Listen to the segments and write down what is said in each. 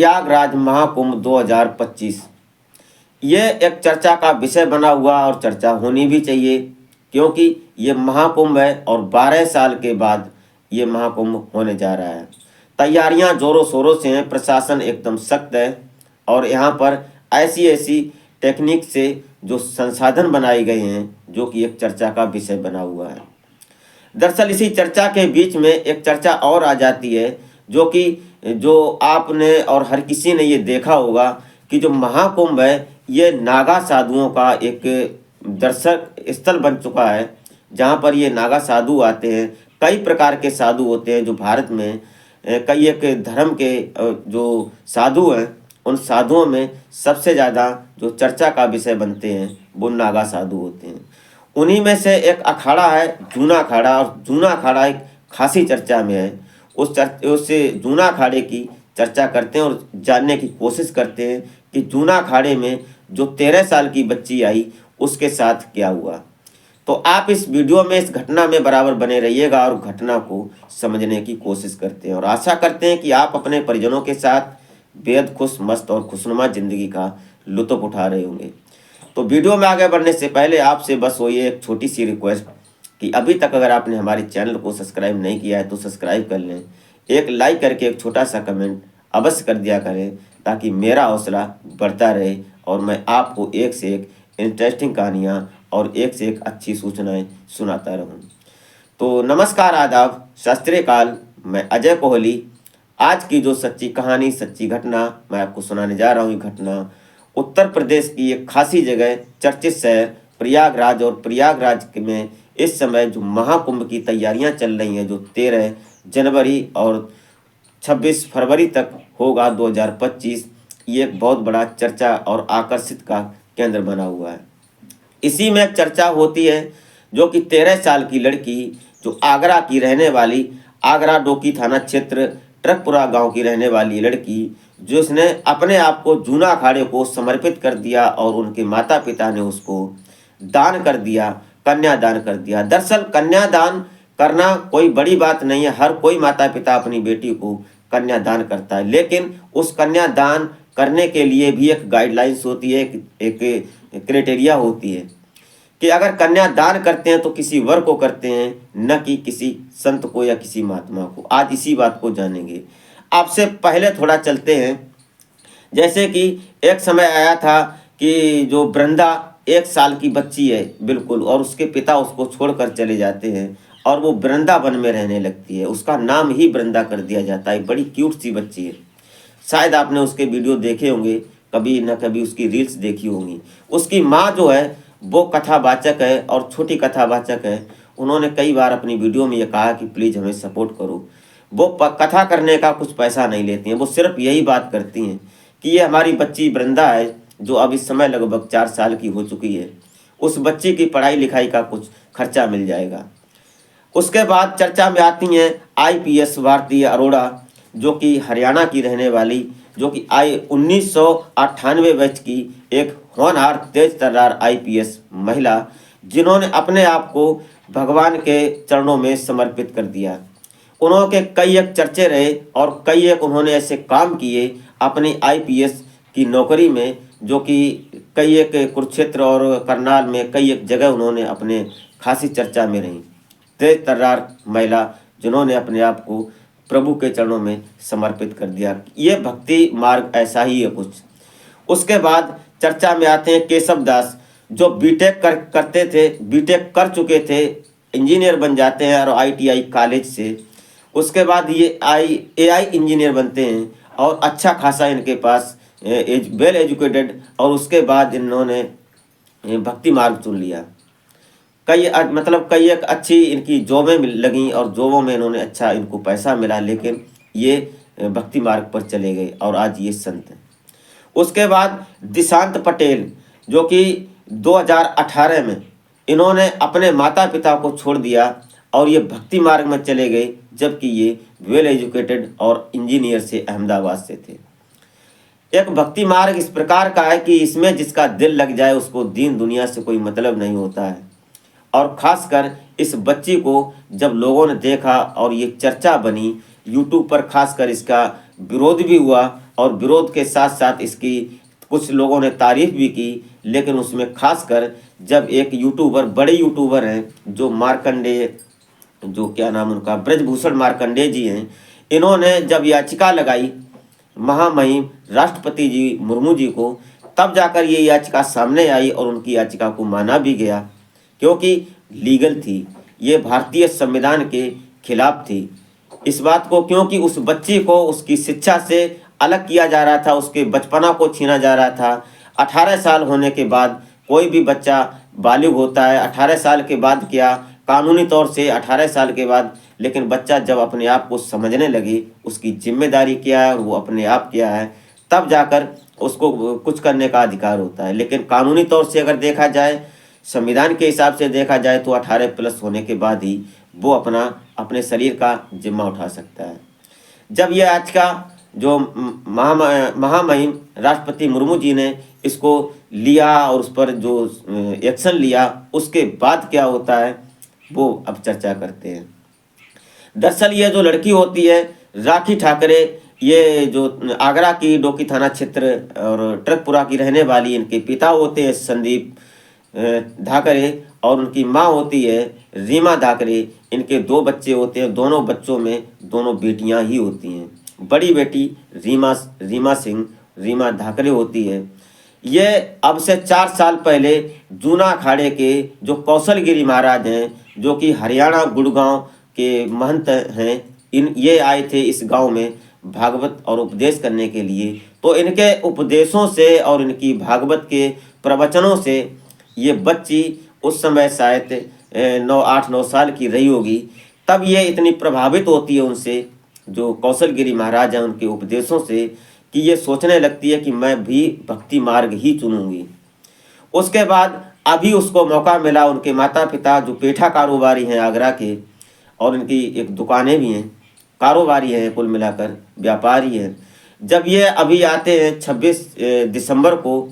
प्रयागराज महाकुंभ 2025 ये एक चर्चा का विषय बना हुआ और चर्चा होनी भी चाहिए, क्योंकि ये महाकुंभ है और 12 साल के बाद ये महाकुंभ होने जा रहा है। तैयारियां जोरों शोरों से हैं, प्रशासन एकदम सख्त है और यहाँ पर ऐसी ऐसी टेक्निक से जो संसाधन बनाए गए हैं जो कि एक चर्चा का विषय बना हुआ है। दरअसल इसी चर्चा के बीच में एक चर्चा और आ जाती है जो आपने और हर किसी ने ये देखा होगा कि जो महाकुंभ है ये नागा साधुओं का एक दर्शक स्थल बन चुका है, जहाँ पर ये नागा साधु आते हैं। कई प्रकार के साधु होते हैं जो भारत में कई एक धर्म के जो साधु हैं, उन साधुओं में सबसे ज़्यादा जो चर्चा का विषय बनते हैं वो नागा साधु होते हैं। उन्हीं में से एक अखाड़ा है जूना अखाड़ा, और जूना अखाड़ा एक खासी चर्चा में है। उस जूना अखाड़े की चर्चा करते हैं और जानने की कोशिश करते हैं कि जूना अखाड़े में जो 13 साल की बच्ची आई उसके साथ क्या हुआ। तो आप इस वीडियो में इस घटना में बराबर बने रहिएगा और घटना को समझने की कोशिश करते हैं, और आशा करते हैं कि आप अपने परिजनों के साथ बेहद खुश, मस्त और खुशनुमा ज़िंदगी का लुत्फ़ उठा रहे होंगे। तो वीडियो में आगे बढ़ने से पहले आपसे बस वही एक छोटी सी रिक्वेस्ट कि अभी तक अगर आपने हमारे चैनल को सब्सक्राइब नहीं किया है तो सब्सक्राइब कर लें, एक लाइक करके एक छोटा सा कमेंट अवश्य कर दिया करें, ताकि मेरा हौसला बढ़ता रहे और मैं आपको एक से एक इंटरेस्टिंग कहानियाँ और एक से एक अच्छी सूचनाएं सुनाता रहूं। तो नमस्कार, आदाब, सत श्री अकाल। मैं अजय कोहली। आज की जो सच्ची कहानी, सच्ची घटना मैं आपको सुनाने जा रहा हूँ। ये घटना उत्तर प्रदेश की एक खासी जगह, चर्चित शहर प्रयागराज, और प्रयागराज में इस समय जो महाकुंभ की तैयारियां चल रही हैं, जो 13 जनवरी और 26 फरवरी तक होगा 2025, ये एक बहुत बड़ा चर्चा और आकर्षित का केंद्र बना हुआ है। इसी में एक चर्चा होती है जो कि 13 साल की लड़की, जो आगरा की रहने वाली, आगरा डोकी थाना क्षेत्र ट्रकपुरा गांव की रहने वाली लड़की, जिसने अपने आप को जूना अखाड़े को समर्पित कर दिया और उनके माता पिता ने उसको दान कर दिया, कन्यादान कर दिया। दरअसल कन्यादान करना कोई बड़ी बात नहीं है, हर कोई माता पिता अपनी बेटी को कन्यादान करता है, लेकिन उस कन्यादान करने के लिए भी एक गाइडलाइंस होती है, एक क्राइटेरिया होती है कि अगर कन्यादान करते हैं तो किसी वर को करते हैं, न कि किसी संत को या किसी महात्मा को। आज इसी बात को जानेंगे। आपसे पहले थोड़ा चलते हैं। जैसे कि एक समय आया था कि जो वृंदा 1 साल की बच्ची है बिल्कुल, और उसके पिता उसको छोड़कर चले जाते हैं और वो वृंदावन में रहने लगती है। उसका नाम ही वृंदा कर दिया जाता है। बड़ी क्यूट सी बच्ची है। शायद आपने उसके वीडियो देखे होंगे, कभी न कभी उसकी रील्स देखी होंगी। उसकी माँ जो है वो कथावाचक है और छोटी कथावाचक है। उन्होंने कई बार अपनी वीडियो में ये कहा कि प्लीज़ हमें सपोर्ट करो। वो कथा करने का कुछ पैसा नहीं लेती हैं, वो सिर्फ यही बात करती हैं कि ये हमारी बच्ची वृंदा है, जो अब इस समय लगभग 4 साल की हो चुकी है। उस बच्ची की पढ़ाई लिखाई का कुछ खर्चा मिल जाएगा। उसके बाद चर्चा में आती हैं IPS भारती अरोड़ा, जो कि हरियाणा की रहने वाली, जो कि 1998 बैच की एक होनहार तेज तर्रार IPS महिला, जिन्होंने अपने आप को भगवान के चरणों में समर्पित कर दिया। उन्होंने कई एक चर्चे रहे और कई एक उन्होंने ऐसे काम किए अपनी IPS की नौकरी में, जो कि कई एक कुरुक्षेत्र और करनाल में कई एक जगह उन्होंने अपने खासी चर्चा में रही। तेज तर्रार महिला जिन्होंने अपने आप को प्रभु के चरणों में समर्पित कर दिया। ये भक्ति मार्ग ऐसा ही है कुछ। उसके बाद चर्चा में आते हैं केशव दास, जो बीटेक करते थे, बीटेक कर चुके थे, इंजीनियर बन जाते हैं और ITI कॉलेज से। उसके बाद ये AI इंजीनियर बनते हैं और अच्छा खासा इनके पास वेल एजुकेटेड, और उसके बाद इन्होंने भक्ति मार्ग चुन लिया। कई एक अच्छी इनकी जॉबें लगी और जॉबों में इन्होंने अच्छा इनको पैसा मिला, लेकिन ये भक्ति मार्ग पर चले गए और आज ये संत हैं। उसके बाद दिशांत पटेल, जो कि 2018 में इन्होंने अपने माता पिता को छोड़ दिया और ये भक्ति मार्ग में चले गए, जबकि ये वेल एजुकेटेड और इंजीनियर से अहमदाबाद से थे। एक भक्ति मार्ग इस प्रकार का है कि इसमें जिसका दिल लग जाए उसको दीन दुनिया से कोई मतलब नहीं होता है। और ख़ासकर इस बच्ची को जब लोगों ने देखा और ये चर्चा बनी यूट्यूब पर, खासकर इसका विरोध भी हुआ और विरोध के साथ साथ इसकी कुछ लोगों ने तारीफ भी की। लेकिन उसमें खासकर जब एक यूट्यूबर, बड़े यूट्यूबर हैं जो मार्कंडेय, जो क्या नाम उनका, ब्रजभूषण मार्कंडेय जी हैं, इन्होंने जब याचिका लगाई महामहिम राष्ट्रपति जी मुर्मू जी को, तब जाकर ये याचिका सामने आई और उनकी याचिका को माना भी गया, क्योंकि लीगल थी, ये भारतीय संविधान के खिलाफ थी। इस बात को, क्योंकि उस बच्ची को उसकी शिक्षा से अलग किया जा रहा था, उसके बचपना को छीना जा रहा था। 18 साल होने के बाद कोई भी बच्चा बालिग होता है, 18 साल के बाद क्या, कानूनी तौर से 18 साल के बाद, लेकिन बच्चा जब अपने आप को समझने लगे, उसकी जिम्मेदारी क्या है और वो अपने आप क्या है, तब जाकर उसको कुछ करने का अधिकार होता है। लेकिन कानूनी तौर से अगर देखा जाए, संविधान के हिसाब से देखा जाए, तो 18 प्लस होने के बाद ही वो अपने शरीर का जिम्मा उठा सकता है। जब ये आज का जो महामहिम राष्ट्रपति मुर्मू जी ने इसको लिया और उस पर जो एक्शन लिया, उसके बाद क्या होता है वो अब चर्चा करते हैं। दरअसल ये जो लड़की होती है राखी ठाकरे, ये जो आगरा की डोकी थाना क्षेत्र और ट्रकपुरा की रहने वाली, इनके पिता होते हैं संदीप धाकरे और उनकी माँ होती है रीमा धाकरे। इनके 2 बच्चे होते हैं, दोनों बच्चों में दोनों बेटियां ही होती हैं। बड़ी बेटी रीमा सिंह, रीमा धाकरे होती है। ये अब से 4 साल पहले जूना अखाड़े के जो कौशलगिरी महाराज हैं, जो कि हरियाणा गुड़गांव के महंत हैं, ये आए थे इस गांव में भागवत और उपदेश करने के लिए। तो इनके उपदेशों से और इनकी भागवत के प्रवचनों से ये बच्ची उस समय शायद 8-9 साल की रही होगी। तब ये इतनी प्रभावित होती है उनसे, जो कौशलगिरी महाराज हैं, उनके उपदेशों से, कि ये सोचने लगती है कि मैं भी भक्ति मार्ग ही चुनूंगी। उसके बाद अभी उसको मौका मिला, उनके माता पिता जो पेठा कारोबारी हैं आगरा के, और इनकी एक दुकानें भी हैं, कारोबारी हैं, कुल मिलाकर व्यापारी हैं। जब ये अभी आते हैं 26 दिसंबर को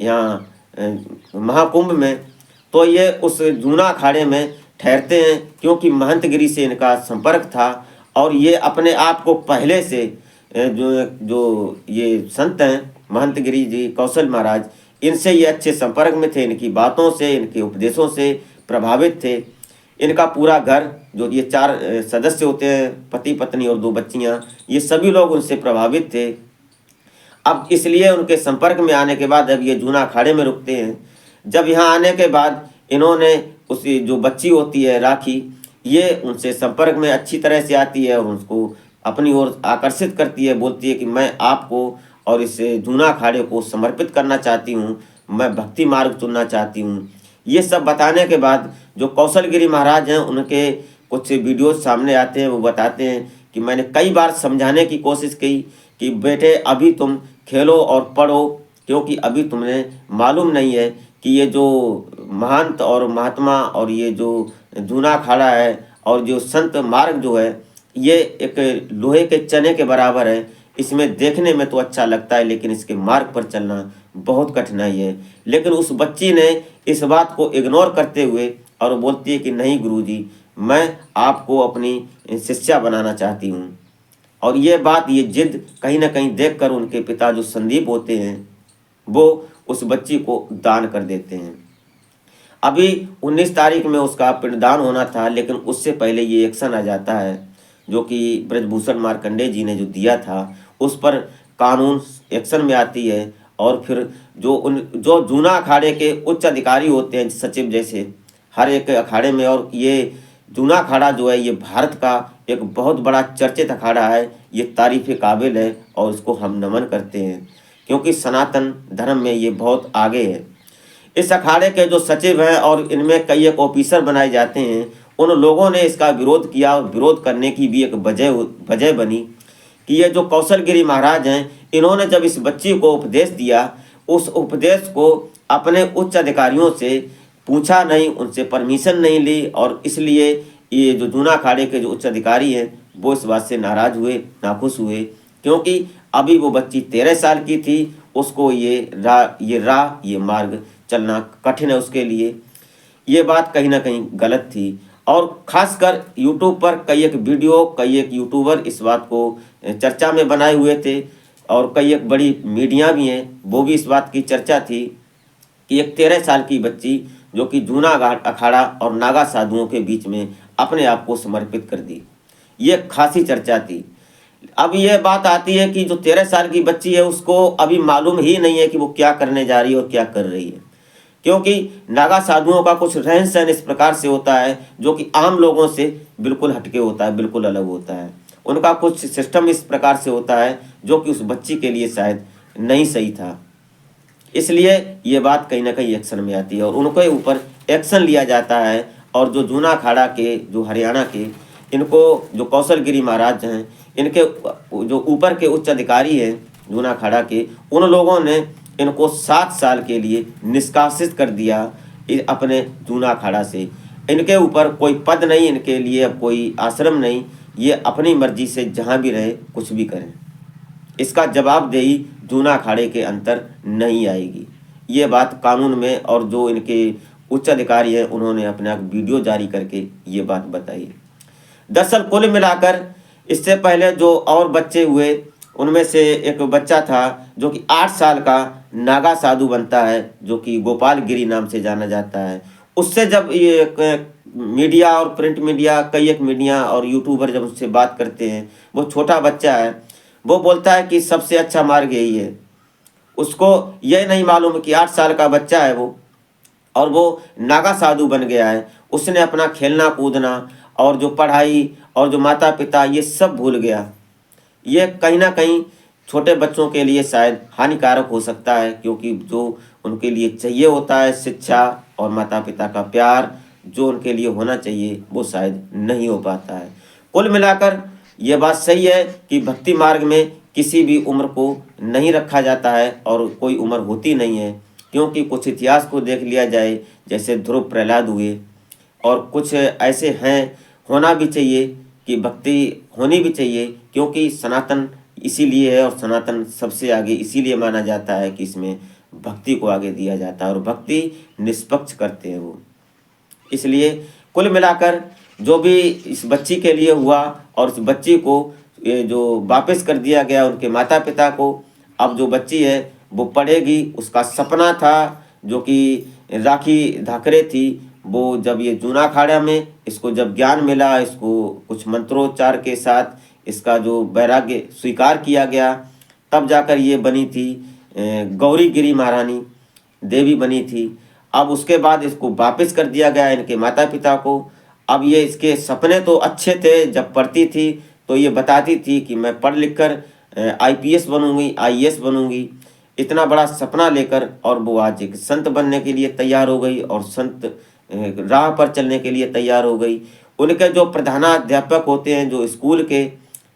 यहाँ महाकुंभ में, तो ये उस जूना अखाड़े में ठहरते हैं, क्योंकि महंतगिरी से इनका संपर्क था और ये अपने आप को पहले से जो ये संत हैं महंतगिरी जी कौशल महाराज, इनसे ये अच्छे संपर्क में थे, इनकी बातों से, इनके उपदेशों से प्रभावित थे। इनका पूरा घर, जो ये 4 सदस्य होते हैं, पति पत्नी और 2 बच्चियां, ये सभी लोग उनसे प्रभावित थे। अब इसलिए उनके संपर्क में आने के बाद अब ये जूना अखाड़े में रुकते हैं। जब यहाँ आने के बाद इन्होंने उसी जो बच्ची होती है राखी, ये उनसे संपर्क में अच्छी तरह से आती है और उसको अपनी ओर आकर्षित करती है, बोलती है कि मैं आपको और इस जूना अखाड़े को समर्पित करना चाहती हूँ, मैं भक्ति मार्ग चुनना चाहती हूँ। ये सब बताने के बाद जो कौशलगिरी महाराज हैं, उनके कुछ वीडियो सामने आते हैं, वो बताते हैं कि मैंने कई बार समझाने की कोशिश की कि बेटे अभी तुम खेलो और पढ़ो, क्योंकि अभी तुम्हें मालूम नहीं है कि ये जो महंत और महात्मा और ये जो जूना अखाड़ा है और जो संत मार्ग जो है, ये एक लोहे के चने के बराबर है। इसमें देखने में तो अच्छा लगता है, लेकिन इसके मार्ग पर चलना बहुत कठिनाई है। लेकिन उस बच्ची ने इस बात को इग्नोर करते हुए और बोलती है कि नहीं गुरुजी, मैं आपको अपनी शिष्या बनाना चाहती हूँ। और ये बात, ये जिद कहीं ना कहीं देखकर उनके पिता जो संदीप होते हैं, वो उस बच्ची को दान कर देते हैं। अभी 19 तारीख में उसका पिंडदान होना था, लेकिन उससे पहले ये एक्शन आ जाता है, जो कि ब्रजभूषण मार्कंडेय जी ने जो दिया था, उस पर कानून एक्शन में आती है। और फिर जो जूना अखाड़े के उच्च अधिकारी होते हैं, सचिव जैसे हर एक अखाड़े में, और ये जूना अखाड़ा जो है ये भारत का एक बहुत बड़ा चर्चित अखाड़ा है, ये तारीफ काबिल है और इसको हम नमन करते हैं, क्योंकि सनातन धर्म में ये बहुत आगे है। इस अखाड़े के जो सचिव हैं और इनमें कई एक ऑफिसर बनाए जाते हैं, उन लोगों ने इसका विरोध किया और विरोध करने की भी एक वजह बनी कि ये जो कौशलगिरी महाराज हैं, इन्होंने जब इस बच्ची को उपदेश दिया, उस उपदेश को अपने उच्च अधिकारियों से पूछा नहीं, उनसे परमिशन नहीं ली, और इसलिए ये जो जूना अखाड़े के जो उच्च अधिकारी हैं वो इस बात से नाराज़ हुए, नाखुश हुए, क्योंकि अभी वो बच्ची 13 साल की थी, उसको ये मार्ग चलना कठिन है उसके लिए। ये बात कहीं ना कहीं गलत थी। और खासकर यूट्यूब पर कई एक वीडियो, कई एक यूट्यूबर इस बात को चर्चा में बनाए हुए थे और कई एक बड़ी मीडिया भी हैं, वो भी इस बात की चर्चा थी कि एक 13 साल की बच्ची जो कि जूना घाट अखाड़ा और नागा साधुओं के बीच में अपने आप को समर्पित कर दी। ये खासी चर्चा थी। अब ये बात आती है कि जो 13 साल की बच्ची है उसको अभी मालूम ही नहीं है कि वो क्या करने जा रही है और क्या कर रही है, क्योंकि नागा साधुओं का कुछ रहन सहन इस प्रकार से होता है जो कि आम लोगों से बिल्कुल हटके होता है, बिल्कुल अलग होता है। उनका कुछ सिस्टम इस प्रकार से होता है जो कि उस बच्ची के लिए शायद नहीं सही था, इसलिए ये बात कहीं ना कहीं एक्शन में आती है और उनके ऊपर एक्शन लिया जाता है। और जो जूना अखाड़ा के, जो हरियाणा के, इनको जो कौशल गिरी महाराज हैं, इनके जो ऊपर के उच्च अधिकारी हैं जूना अखाड़ा के, उन लोगों ने इनको 7 साल के लिए निष्कासित कर दिया अपने जूना अखाड़ा से। इनके ऊपर कोई पद नहीं, इनके लिए अब कोई आश्रम नहीं, ये अपनी मर्जी से जहाँ भी रहे कुछ भी करें, इसका जवाबदेही जूना अखाड़े के अंतर नहीं आएगी। ये बात कानून में, और जो इनके उच्च अधिकारी हैं उन्होंने अपना वीडियो जारी करके ये बात बताई। दरअसल कुल मिलाकर इससे पहले जो और बच्चे हुए उनमें से एक बच्चा था जो कि 8 साल का नागा साधु बनता है, जो कि गोपाल गिरी नाम से जाना जाता है। उससे जब ये मीडिया और प्रिंट मीडिया, कई एक मीडिया और यूट्यूबर जब उससे बात करते हैं, वो छोटा बच्चा है, वो बोलता है कि सबसे अच्छा मार्ग यही है। उसको यह नहीं मालूम कि 8 साल का बच्चा है वो, और वो नागा साधु बन गया है। उसने अपना खेलना कूदना और जो पढ़ाई और जो माता पिता, ये सब भूल गया। ये कहीं ना कहीं छोटे बच्चों के लिए शायद हानिकारक हो सकता है, क्योंकि जो उनके लिए चाहिए होता है शिक्षा और माता पिता का प्यार, जो उनके लिए होना चाहिए वो शायद नहीं हो पाता है। कुल मिलाकर ये बात सही है कि भक्ति मार्ग में किसी भी उम्र को नहीं रखा जाता है और कोई उम्र होती नहीं है, क्योंकि कुछ इतिहास को देख लिया जाए, जैसे ध्रुव प्रहलाद हुए, और कुछ ऐसे हैं, होना भी चाहिए कि भक्ति होनी भी चाहिए, क्योंकि सनातन इसीलिए है और सनातन सबसे आगे इसीलिए माना जाता है कि इसमें भक्ति को आगे दिया जाता है और भक्ति निष्पक्ष करते हैं वो। इसलिए कुल मिलाकर जो भी इस बच्ची के लिए हुआ और उस बच्ची को ये जो वापस कर दिया गया उनके माता पिता को, अब जो बच्ची है वो पढ़ेगी। उसका सपना था जो कि राखी धाकरे थी, वो जब ये जूना अखाड़ा में इसको जब ज्ञान मिला, इसको कुछ मंत्रोच्चार के साथ इसका जो वैराग्य स्वीकार किया गया, तब जाकर ये बनी थी गौरी गिरी महारानी देवी बनी थी। अब उसके बाद इसको वापस कर दिया गया इनके माता पिता को। अब ये इसके सपने तो अच्छे थे, जब पढ़ती थी तो ये बताती थी कि मैं पढ़ लिख कर IPS बनूंगी, IAS बनूंगी, इतना बड़ा सपना लेकर, और वो आज एक संत बनने के लिए तैयार हो गई और संत राह पर चलने के लिए तैयार हो गई। उनके जो प्रधानाध्यापक होते हैं जो स्कूल के,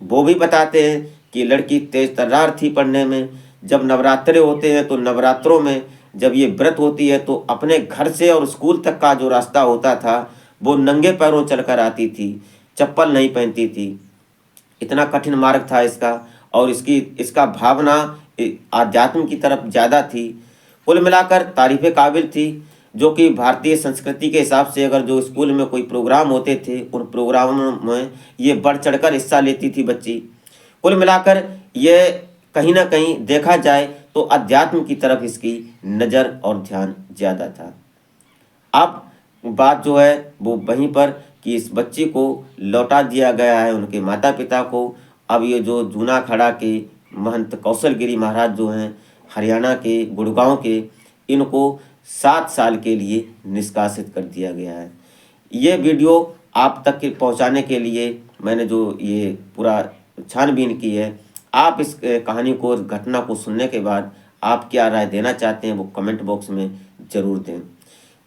वो भी बताते हैं कि लड़की तेज तर्रार थी पढ़ने में। जब नवरात्रे होते हैं तो नवरात्रों में जब ये व्रत होती है तो अपने घर से और स्कूल तक का जो रास्ता होता था वो नंगे पैरों चलकर आती थी, चप्पल नहीं पहनती थी। इतना कठिन मार्ग था इसका, और इसका भावना आध्यात्म की तरफ ज़्यादा थी। कुल मिलाकर तारीफ़ काबिल थी, जो कि भारतीय संस्कृति के हिसाब से अगर जो स्कूल में कोई प्रोग्राम होते थे उन प्रोग्रामों में ये बढ़ चढ़कर हिस्सा लेती थी बच्ची। कुल मिलाकर ये कहीं ना कहीं देखा जाए तो अध्यात्म की तरफ इसकी नज़र और ध्यान ज़्यादा था। अब बात जो है वो वहीं पर कि इस बच्ची को लौटा दिया गया है उनके माता पिता को। अब ये जो जूना अखाड़ा के महंत कौशल गिरी महाराज जो हैं हरियाणा के गुड़गांव के, इनको 7 साल के लिए निष्कासित कर दिया गया है। ये वीडियो आप तक के पहुंचाने के लिए मैंने जो ये पूरा छानबीन की है। आप इस कहानी को, घटना को सुनने के बाद आप क्या राय देना चाहते हैं वो कमेंट बॉक्स में ज़रूर दें।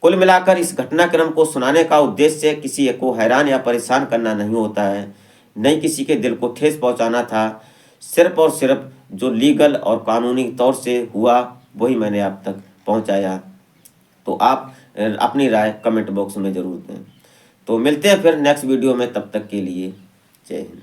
कुल मिलाकर इस घटनाक्रम को सुनाने का उद्देश्य किसी को हैरान या परेशान करना नहीं होता है, नहीं किसी के दिल को ठेस पहुंचाना था। सिर्फ और सिर्फ जो लीगल और कानूनी तौर से हुआ वही मैंने आप तक पहुंचाया। तो आप अपनी राय कमेंट बॉक्स में ज़रूर दें। तो मिलते हैं फिर नेक्स्ट वीडियो में, तब तक के लिए जय हिंद।